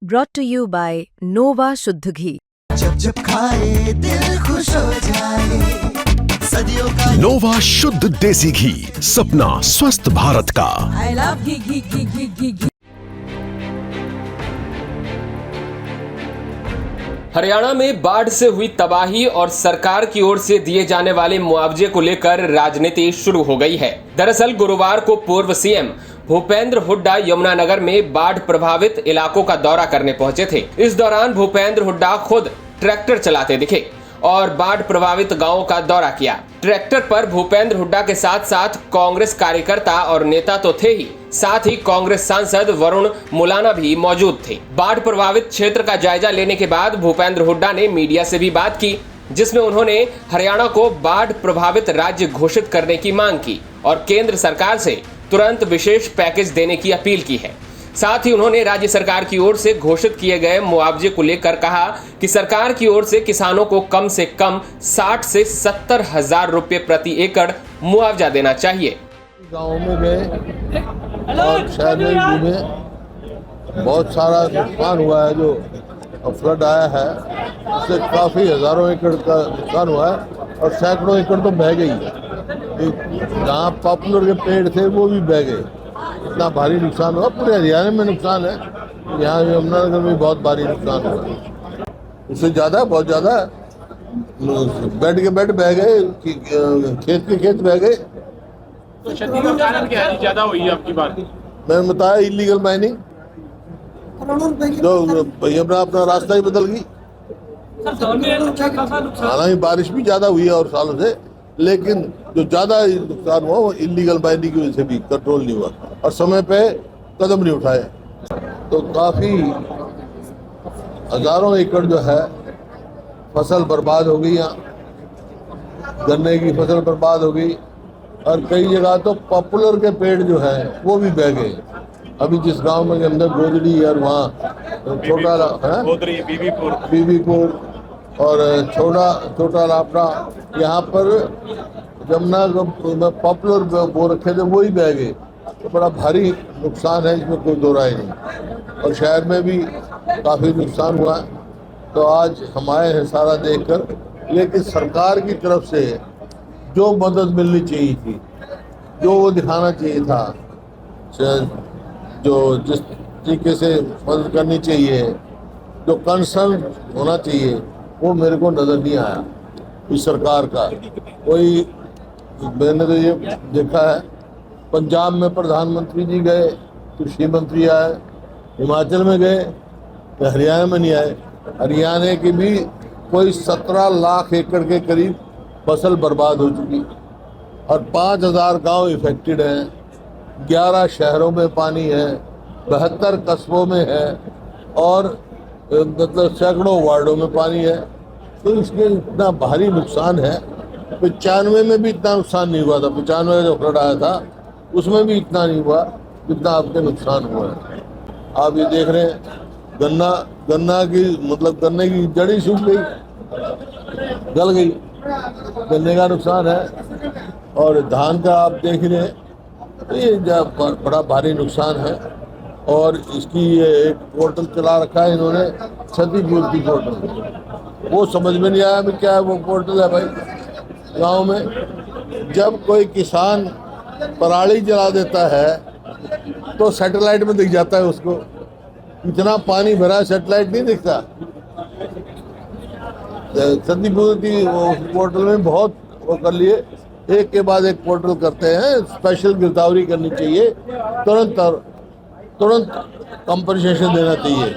brought to you by Nova शुद्ध घी। जब जब खाए दिल खुश हो जाए, सदियों का नोवा शुद्ध देसी घी, सपना स्वस्थ भारत का। I love घी घी घी घी घी घी। हरियाणा में बाढ़ से हुई तबाही और सरकार की ओर से दिए जाने वाले मुआवजे को लेकर राजनीति शुरू हो गई है। दरअसल गुरुवार को पूर्व सीएम भूपेंद्र हुड्डा यमुनानगर में बाढ़ प्रभावित इलाकों का दौरा करने पहुंचे थे। इस दौरान भूपेंद्र हुड्डा खुद ट्रैक्टर चलाते दिखे और बाढ़ प्रभावित गांवों का दौरा किया। ट्रैक्टर पर भूपेंद्र हुड्डा के साथ साथ कांग्रेस कार्यकर्ता और नेता तो थे ही, साथ ही कांग्रेस सांसद वरुण मुलाना भी मौजूद थे। बाढ़ प्रभावित क्षेत्र का जायजा लेने के बाद भूपेंद्र हुड्डा ने मीडिया से भी बात की, जिसमें उन्होंने हरियाणा को बाढ़ प्रभावित राज्य घोषित करने की मांग की और केंद्र सरकार से तुरंत विशेष पैकेज देने की अपील की है। साथ ही उन्होंने राज्य सरकार की ओर से घोषित किए गए मुआवजे को लेकर कहा कि सरकार की ओर से किसानों को कम से कम 60 से 70 हजार रुपए प्रति एकड़ मुआवजा देना चाहिए। गाँव में गए और शहर में भी घूमे, बहुत सारा नुकसान हुआ है। जो फ्लड आया है उससे काफ़ी हजारों एकड़ का नुकसान हुआ है और सैकड़ों एकड़ तो बह गई है। जहाँ पॉपुलर के पेड़ थे वो भी बह गए। इतना भारी नुकसान हुआ, पूरे हरियाणा में नुकसान है। यहाँ यमुनानगर में बहुत भारी नुकसान हुआ, उससे ज़्यादा, बहुत ज़्यादा। बेड के बेड बह गए, खेत के खेत बह गए। तो क्षति का कारण क्या है? ज्यादा हुई है आपकी बात? मैंने बताया इलीगल माइनिंग, जो यमुना अपना रास्ता ही बदल गई। हालांकि बारिश भी ज्यादा हुई है और सालों से, लेकिन जो ज्यादा नुकसान हुआ वो इलीगल माइनिंग की वजह से भी कंट्रोल नहीं हुआ और समय पे कदम नहीं उठाए। तो काफी हजारों एकड़ जो है फसल बर्बाद हो गई। यहाँ गन्ने की फसल बर्बाद हो गई और कई जगह तो पॉपुलर के पेड़ जो है वो भी बह गए। अभी जिस गांव में के अंदर गोदड़ी और वहाँ छोटा बीबीपुर और छोटा लापड़ा, यहाँ पर जमुना पॉपुलर वो रखे थे वो ही बह गए। तो बड़ा भारी नुकसान है, इसमें कोई दो राय नहीं। और शहर में भी काफ़ी नुकसान हुआ। तो आज हम आए हैं सारा देखकर, लेकिन सरकार की तरफ से जो मदद मिलनी चाहिए थी, जो वो दिखाना चाहिए था, जो जिस तरीके से मदद करनी चाहिए, जो कंसर्न होना चाहिए, वो मेरे को नज़र नहीं आया इस सरकार का। कोई, मैंने तो ये देखा है, पंजाब में प्रधानमंत्री जी गए, कृषि मंत्री आए, हिमाचल में गए, तो हरियाणा में नहीं आए। हरियाणा की भी कोई 17 लाख एकड़ के करीब फसल बर्बाद हो चुकी और 5000 गांव इफेक्टेड हैं। 11 शहरों में पानी है, 72 कस्बों में है और मतलब सैकड़ों वार्डों में पानी है। तो इसमें इतना भारी नुकसान है। 95 में भी इतना नुकसान नहीं हुआ था। 95 जो फ्लड आया था उसमें भी इतना नहीं हुआ जितना आपके नुकसान हुआ है। आप ये देख रहे हैं, गन्ना की मतलब गन्ने की जड़ी सूख गई, गल गई, गन्ने का नुकसान है। और धान का आप देख रहे हैं, तो ये बड़ा भारी नुकसान है। और इसकी ये एक पोर्टल चला रखा है इन्होंने, क्षतिपूर्ति पोर्टल। वो समझ में नहीं आया क्या है वो पोर्टल है भाई। गांव में जब कोई किसान पराली जला देता है तो सैटेलाइट में दिख जाता है उसको। इतना पानी भरा सैटेलाइट नहीं दिखता। क्षतिपूर्ति पोर्टल में बहुत वो कर लिए, एक के बाद एक पोर्टल करते हैं। स्पेशल गिरदावरी करनी चाहिए, तुरंत कंपनसेशन देना चाहिए।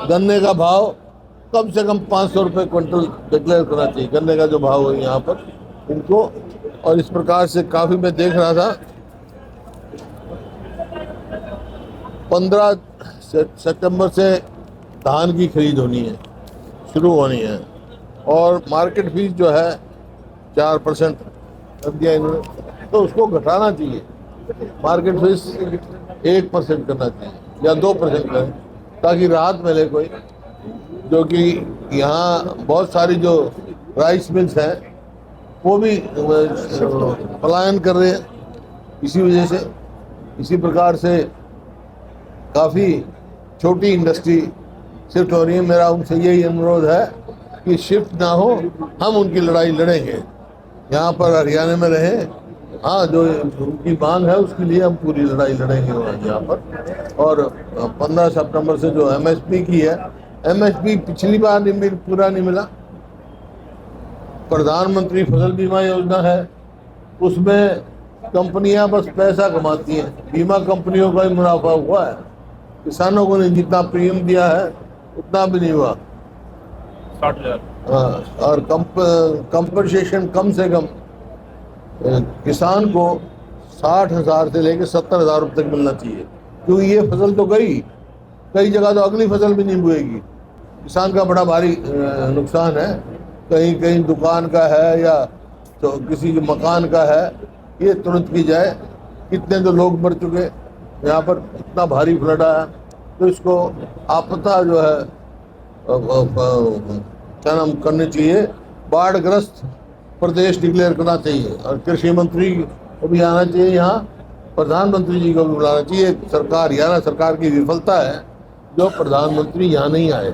गन्ने का भाव कम से कम 500 रुपये क्विंटल डिक्लेयर करना चाहिए, गन्ने का जो भाव है यहाँ पर इनको। और इस प्रकार से काफ़ी मैं देख रहा था, 15 सितंबर से धान की खरीद होनी है, शुरू होनी है। और मार्केट फीस जो है 4% कर दिया इन्होंने, तो उसको घटाना चाहिए। मार्केट फीस 1% करना चाहिए या 2% करें, ताकि राहत मिले कोई। जो कि यहाँ बहुत सारी जो राइस मिल्स हैं वो भी पलायन कर रहे हैं इसी वजह से। इसी प्रकार से काफ़ी छोटी इंडस्ट्री शिफ्ट हो रही हैं। मेरा उनसे यही अनुरोध है कि शिफ्ट ना हो, हम उनकी लड़ाई लड़ेंगे, यहाँ पर हरियाणा में रहें। हाँ, जो उनकी मांग है उसके लिए हम पूरी लड़ाई लड़ेंगे यहाँ पर। और 15 सितंबर से जो MSP की है, MSP पिछली बार पूरा नहीं मिला। प्रधानमंत्री फसल बीमा योजना है, उसमें कंपनियां बस पैसा कमाती हैं, बीमा कंपनियों का ही मुनाफा हुआ है, किसानों को नहीं। जितना प्रीमियम दिया है उतना भी नहीं हुआ। 60,000। हाँ, और कंपनसेशन कम से कम किसान को 60,000 से लेकर 70,000 रुपये तक मिलना चाहिए, क्योंकि ये फसल तो गई, कई जगह तो अगली फसल भी नहीं बोएगी। किसान का बड़ा भारी नुकसान है। कहीं कहीं दुकान का है या तो किसी के मकान का है, ये तुरंत की जाए। कितने तो लोग मर चुके, यहाँ पर इतना भारी फ्लड आया, तो इसको आपदा जो है क्या नाम करनी चाहिए, बाढ़ग्रस्त प्रदेश डिक्लेयर करना चाहिए। और कृषि मंत्री को भी आना चाहिए यहाँ, प्रधानमंत्री जी को भी बुलाना चाहिए। सरकार, हरियाणा सरकार की विफलता है जो प्रधानमंत्री यहाँ नहीं आए।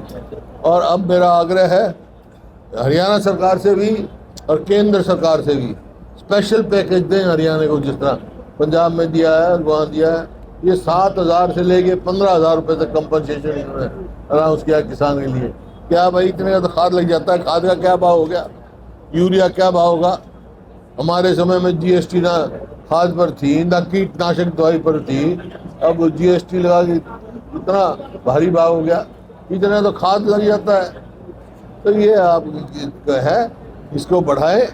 और अब मेरा आग्रह है हरियाणा सरकार से भी और केंद्र सरकार से भी, स्पेशल पैकेज दें हरियाणा को, जिस तरह पंजाब में दिया है, वहाँ दिया है। ये 7,000 से लेके 15,000 रुपये तक कंपनसेशन इन्होंने अनाउंस किया किसान के लिए। क्या भाई, इतने का तो खाद लग जाता है, खाद का क्या भाव हो गया, यूरिया क्या भाव होगा। हमारे समय में GST ना खाद पर थी, ना कीटनाशक दवाई पर थी, अब GST लगा के इतना भारी भाव हो गया, इतना तो खाद लग जाता है। तो ये आप है, इसको बढ़ाएं।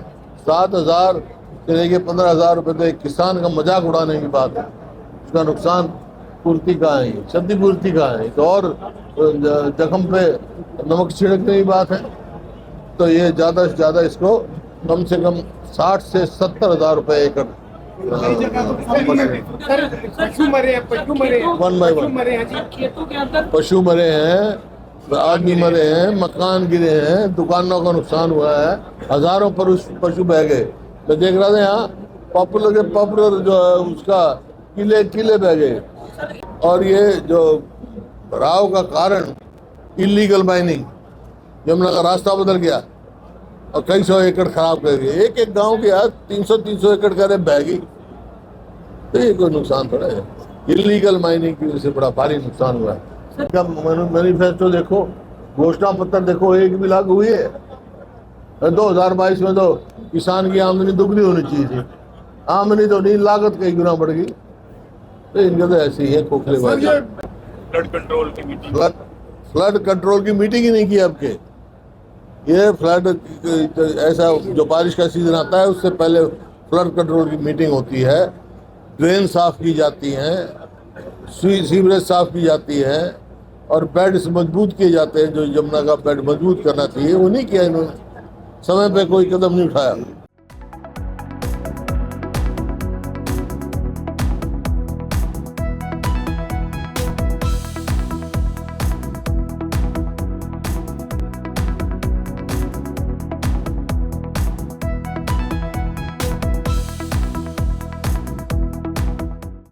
7,000 से लेके 15,000 रुपये तो एक किसान का मजाक उड़ाने की बात है। उसका नुकसान पूर्ति कहाँ है, क्षतिपूर्ति कहाँ है, तो और जख्म पे नमक छिड़कने की बात है। तो ये ज़्यादा से ज़्यादा इसको कम से कम 60 से 70,000 रुपये एकड़ वन बाय वन। पशु मरे हैं, आदमी मरे हैं, मकान गिरे हैं, दुकानों का नुकसान हुआ है, हजारों पशु बह गए। मैं देख रहा था यहाँ पॉपुलर जो है उसका किले बह गए। और ये जो भराव का कारण इलीगल माइनिंग, यमुना का रास्ता बदल गया और कई सौ एकड़ खराब कर गए। एक गांव के यार 300 एकड़ करे बह गई, तो ये कोई नुकसान थोड़ा है। इलीगल माइनिंग की वजह से बड़ा भारी नुकसान हुआ है। मैनिफेस्टो देखो, घोषणा पत्र देखो, एक भी लागू हुई है। 2022 में तो किसान की आमदनी दुगनी होनी चाहिए थी, आमदनी तो नहीं, लागत कई गुना बढ़ गई। तो इनका तो ऐसे ही है खोखलेबाजी। फ्लड कंट्रोल की मीटिंग, फ्लड कंट्रोल की मीटिंग ही नहीं की आपके। ये फ्लड ऐसा जो बारिश का सीजन आता है उससे पहले फ्लड कंट्रोल की मीटिंग होती है, ड्रेन साफ की जाती हैं, सीवरेज साफ की जाती है और बेड मजबूत किए जाते हैं। जो यमुना का बेड मजबूत करना चाहिए वो नहीं किया इन्होंने, समय पे कोई कदम नहीं उठाया।